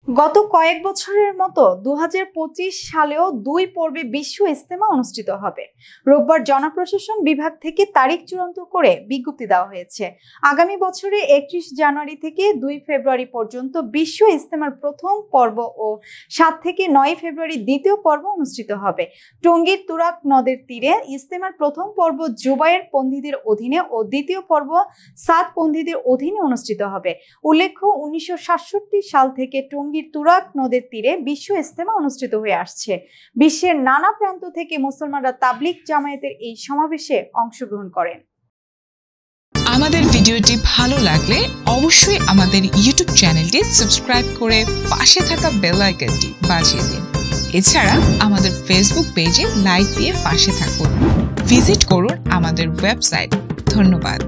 গত কয়েক বছরের মতো 2025 সালেও 2 পর্বে বিশ্ব ইজতেমা অনুষ্ঠিত হবে। রোববার জনপ্রশাসন বিভাগ থেকে তারিখ চূড়ান্ত করে বিজ্ঞপ্তি দেওয়া হয়েছে। আগামী বছরে 31 জানুয়ারি থেকে 2 ফেব্রুয়ারি পর্যন্ত বিশ্ব ইজতেমার প্রথম পর্ব ও 7 থেকে 9 ফেব্রুয়ারি দ্বিতীয় পর্ব অনুষ্ঠিত হবে। টঙ্গীর তুরাগ নদের তীরে ইজতেমার প্রথম পর্ব জুবায়ের পন্থীদের অধীনে ও দ্বিতীয় পর্ব সাদ পন্থীদের অধীনে অনুষ্ঠিত হবে। উল্লেখ্য, 1967 সাল থেকে টঙ্গীর তুরাগ নদের তীরে বিশ্ব ইজতেমা অনুষ্ঠিত হয়ে আসছে। বিশ্বের নানা প্রান্ত থেকে মুসলমানরা তাবলিগ জামায়াতের এই সমাবেশে অংশগ্রহণ করেন। আমাদের ভিডিওটি ভালো লাগলে অবশ্যই আমাদের ইউটিউব চ্যানেলটি সাবস্ক্রাইব করে পাশে থাকা বেল আইকনটি বাজিয়ে দিন। এছাড়া আমাদের ফেসবুক পেজে লাইক দিয়ে পাশে থাকুন। ভিজিট করুন আমাদের ওয়েবসাইট। ধন্যবাদ।